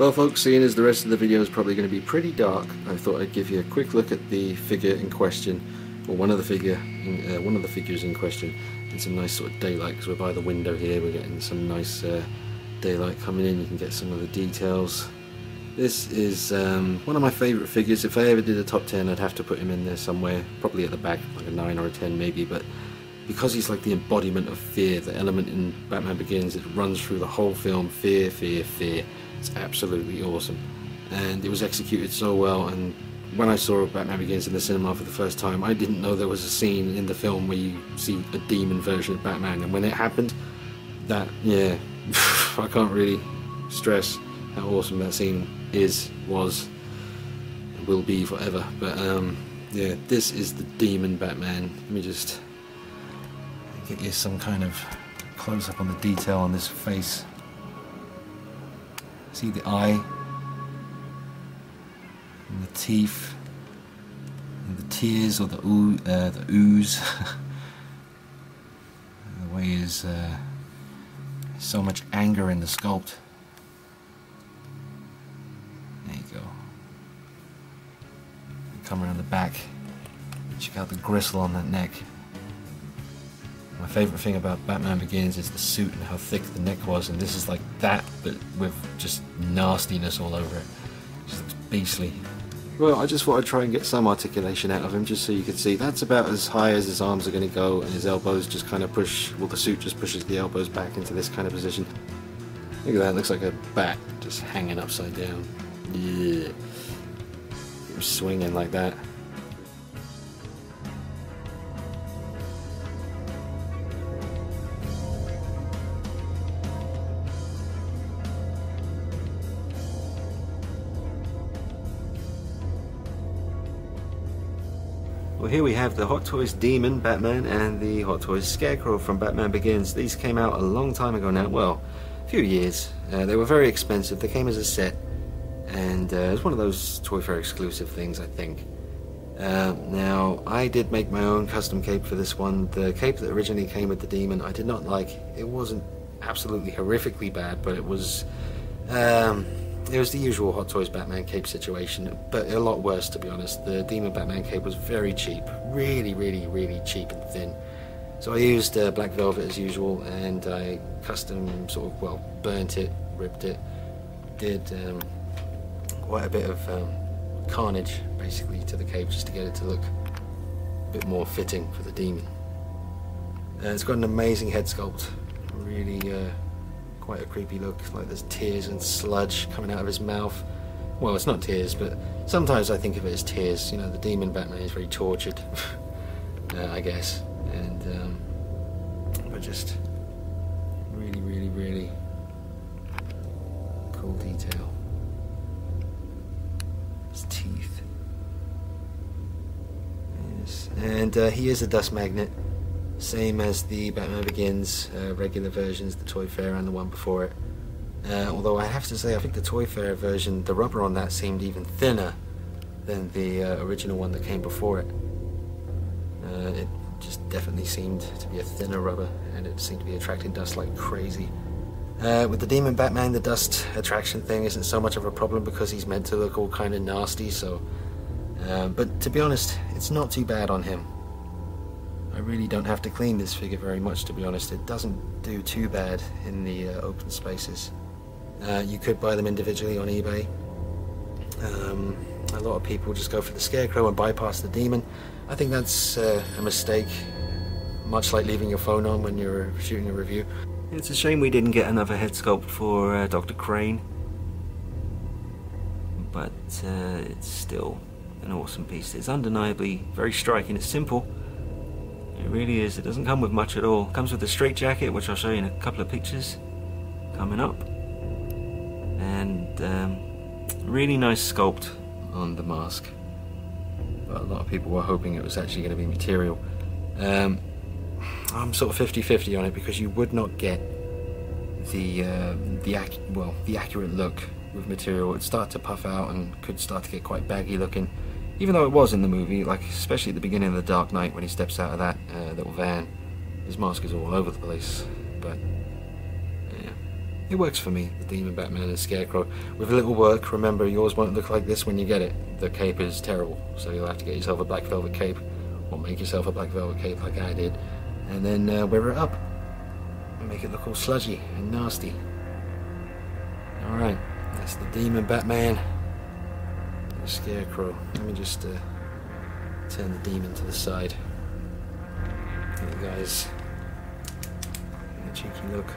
Well folks, seeing as the rest of the video is probably going to be pretty dark, I thought I'd give you a quick look at the figure in question, or one of the figures in question, in some nice sort of daylight, because we're by the window here. We're getting some nice daylight coming in. You can get some of the details. This is one of my favourite figures. If I ever did a top 10, I'd have to put him in there somewhere, probably at the back, like a 9 or a 10 maybe, but because he's like the embodiment of fear, the element in Batman Begins, it runs through the whole film, fear, fear, fear. It's absolutely awesome, and it was executed so well. And when I saw Batman Begins in the cinema for the first time, I didn't know there was a scene in the film where you see a demon version of Batman, and when it happened, that, yeah, I can't really stress how awesome that scene was, and will be forever. But yeah, this is the demon Batman. Let me just get you some kind of close-up on the detail on this face. See the eye, and the teeth, and the tears, or the ooze. The way is so much anger in the sculpt. There you go. Come around the back, check out the gristle on that neck. My favourite thing about Batman Begins is the suit and how thick the neck was, and this is like that, but with just nastiness all over it. It just looks beastly. Well, I just thought I'd try and get some articulation out of him, just so you can see. That's about as high as his arms are going to go, and his elbows just kind of push, well, the suit just pushes the elbows back into this kind of position. Look at that, it looks like a bat just hanging upside down. Yeah. Swinging like that. Well, here we have the Hot Toys Demon Batman and the Hot Toys Scarecrow from Batman Begins. These came out a long time ago now, well, a few years. They were very expensive. They came as a set, and it was one of those Toy Fair exclusive things, I think. Now, I did make my own custom cape for this one. The cape that originally came with the Demon, I did not like. It wasn't absolutely horrifically bad, but it was the usual Hot Toys Batman cape situation, but a lot worse, to be honest. The Demon Batman cape was very cheap, really, really, really cheap and thin. So I used black velvet as usual, and I custom sort of, well, burnt it, ripped it, did quite a bit of carnage basically to the cape just to get it to look a bit more fitting for the Demon. It's got an amazing head sculpt, really quite a creepy look, like there's tears and sludge coming out of his mouth. Well, it's not tears, but sometimes I think of it as tears. You know, the Demon Batman is very tortured, I guess, and but just really, really, really cool detail. His teeth. Yes, and he is a dust magnet. Same as the Batman Begins regular versions, the Toy Fair and the one before it. Although I have to say, I think the Toy Fair version, the rubber on that seemed even thinner than the original one that came before it. It just definitely seemed to be a thinner rubber, and it seemed to be attracting dust like crazy. With the Demon Batman, the dust attraction thing isn't so much of a problem because he's meant to look all kind of nasty, so... but to be honest, it's not too bad on him. I really don't have to clean this figure very much, to be honest. It doesn't do too bad in the open spaces. You could buy them individually on eBay. A lot of people just go for the Scarecrow and bypass the Demon. I think that's a mistake, much like leaving your phone on when you're shooting a review. It's a shame we didn't get another head sculpt for Dr. Crane, but it's still an awesome piece. It's undeniably very striking. It's simple. It really is. It doesn't come with much at all. It comes with a straight jacket, which I'll show you in a couple of pictures coming up, and really nice sculpt on the mask. But a lot of people were hoping it was actually going to be material. I'm sort of 50-50 on it, because you would not get the accurate look with material. It'd start to puff out and could start to get quite baggy looking. Even though it was in the movie, like especially at the beginning of The Dark Knight when he steps out of that little van, his mask is all over the place. But yeah, It works for me, the Demon Batman and Scarecrow. With a little work, remember yours won't look like this when you get it. The cape is terrible, so you'll have to get yourself a black velvet cape, or make yourself a black velvet cape like I did, and then wear it up and make it look all sludgy and nasty. Alright, that's the Demon Batman and the Scarecrow. Let me just turn the demon to the side. There you guys. A cheeky look.